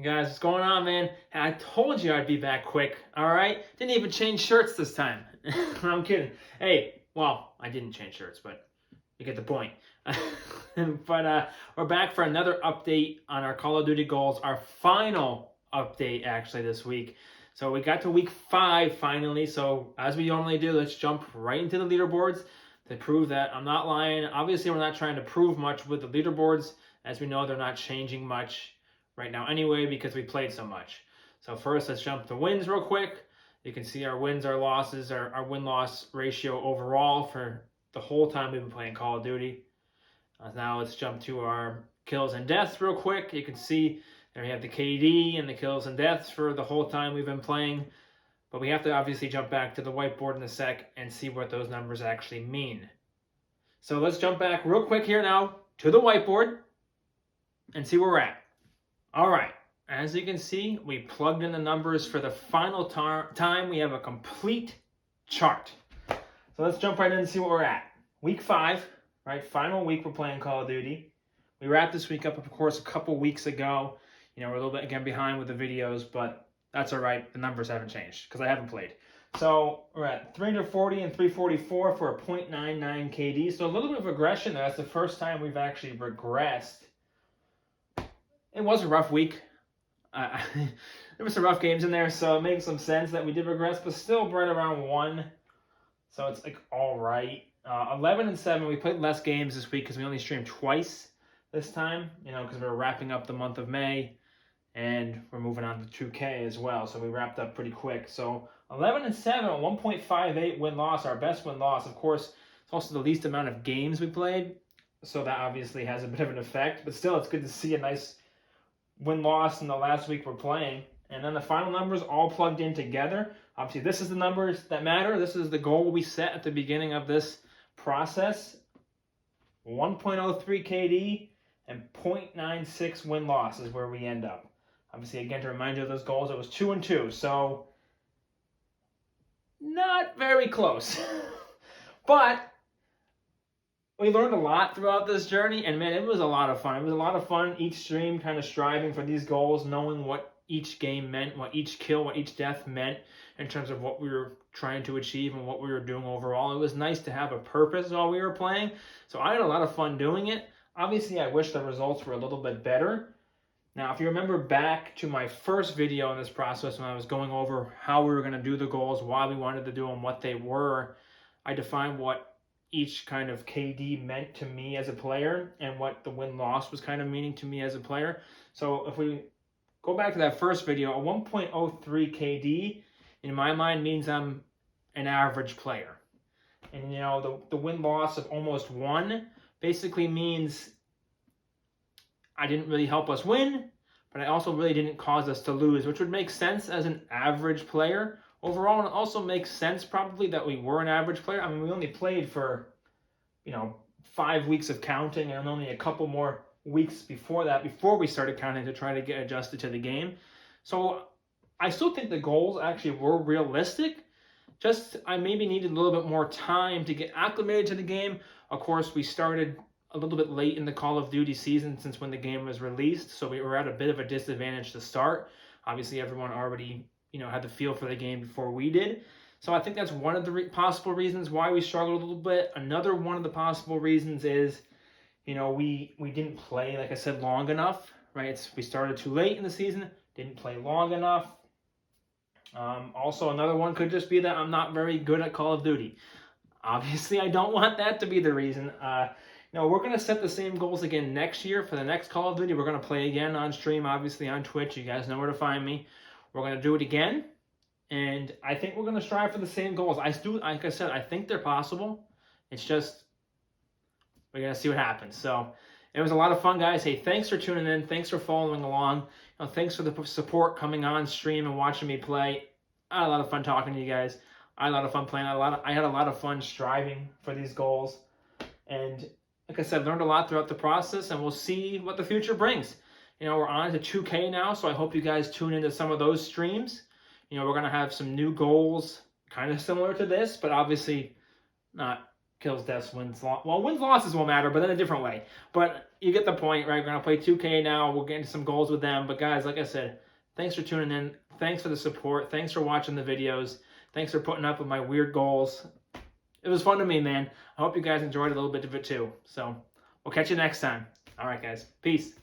Guys, what's going on, man? I told you I'd be back quick, alright? Didn't even change shirts this time. I'm kidding. Hey, well, I didn't change shirts, but you get the point. But we're back for another update on our Call of Duty goals, our final update actually this week. So we got to week 5 finally, so as we normally do, let's jump right into the leaderboards to prove that I'm not lying. Obviously, we're not trying to prove much with the leaderboards. As we know, they're not changing much right now anyway because we played so much. So first, let's jump to wins real quick. You can see our wins, our losses, our win-loss ratio overall for the whole time we've been playing Call of Duty. Now let's jump to our kills and deaths real quick. You can see there we have the KD and the kills and deaths for the whole time we've been playing. But we have to obviously jump back to the whiteboard in a sec and see what those numbers actually mean. So let's jump back real quick here now to the whiteboard and see where we're at. All right, as you can see, we plugged in the numbers for the final time. We have a complete chart. So let's jump right in and see where we're at. Week 5, right? Final week we're playing Call of Duty. We wrapped this week up, of course, a couple weeks ago. You know, we're a little bit, again, behind with the videos, but that's all right. The numbers haven't changed because I haven't played. So we're at 340 and 344 for a 0.99 KD. So a little bit of regression there. That's the first time we've actually regressed. It was a rough week. There were some rough games in there, so it makes some sense that we did regress, but still right around 1. So it's like all right. 11 and 7. We played less games this week because we only streamed twice this time. You know, because we're wrapping up the month of May, and we're moving on to 2K as well. So we wrapped up pretty quick. So 11 and 7, 1.58 win-loss. Our best win-loss, of course. It's also the least amount of games we played, so that obviously has a bit of an effect. But still, it's good to see a nice win-loss in the last week we're playing. And then the final numbers all plugged in together. Obviously, this is the numbers that matter. This is the goal we set at the beginning of this process. 1.03 KD and 0.96 win-loss is where we end up. Obviously, again, to remind you of those goals, it was 2 and 2. So, not very close. But we learned a lot throughout this journey, and man, it was a lot of fun. It was a lot of fun each stream kind of striving for these goals, knowing what each game meant, what each kill, what each death meant in terms of what we were trying to achieve and what we were doing overall. It was nice to have a purpose while we were playing, so I had a lot of fun doing it. Obviously, I wish the results were a little bit better. Now, if you remember back to my first video in this process when I was going over how we were going to do the goals, why we wanted to do them, what they were, I defined what each kind of KD meant to me as a player and what the win-loss was kind of meaning to me as a player. So if we go back to that first video, a 1.03 KD in my mind means I'm an average player. And you know, the win-loss of almost 1 basically means I didn't really help us win, but I also really didn't cause us to lose, which would make sense as an average player overall, and it also makes sense probably that we were an average player. I mean, we only played for, 5 weeks of counting and only a couple more weeks before that, before we started counting to try to get adjusted to the game. So I still think the goals actually were realistic. Just I maybe needed a little bit more time to get acclimated to the game. Of course, we started a little bit late in the Call of Duty season since when the game was released, so we were at a bit of a disadvantage to start. Obviously, everyone already had the feel for the game before we did. So I think that's one of the possible reasons why we struggled a little bit. Another one of the possible reasons is, we didn't play, like I said, long enough, right? We started too late in the season, didn't play long enough. Also, another one could just be that I'm not very good at Call of Duty. Obviously, I don't want that to be the reason. We're going to set the same goals again next year for the next Call of Duty. We're going to play again on stream, obviously on Twitch. You guys know where to find me. We're going to do it again, and I think we're going to strive for the same goals. Like I said, I think they're possible. It's just, we're going to see what happens. So it was a lot of fun, guys. Hey, thanks for tuning in. Thanks for following along. Thanks for the support coming on stream and watching me play. I had a lot of fun talking to you guys. I had a lot of fun playing. I had a lot of fun striving for these goals. And like I said, learned a lot throughout the process, and we'll see what the future brings. We're on to 2K now, so I hope you guys tune into some of those streams. We're going to have some new goals, kind of similar to this, but obviously not kills, deaths, wins, well, wins, losses won't matter, but in a different way. But you get the point, right? We're going to play 2K now. We'll get into some goals with them. But guys, like I said, thanks for tuning in. Thanks for the support. Thanks for watching the videos. Thanks for putting up with my weird goals. It was fun to me, man. I hope you guys enjoyed a little bit of it too. So we'll catch you next time. All right, guys. Peace.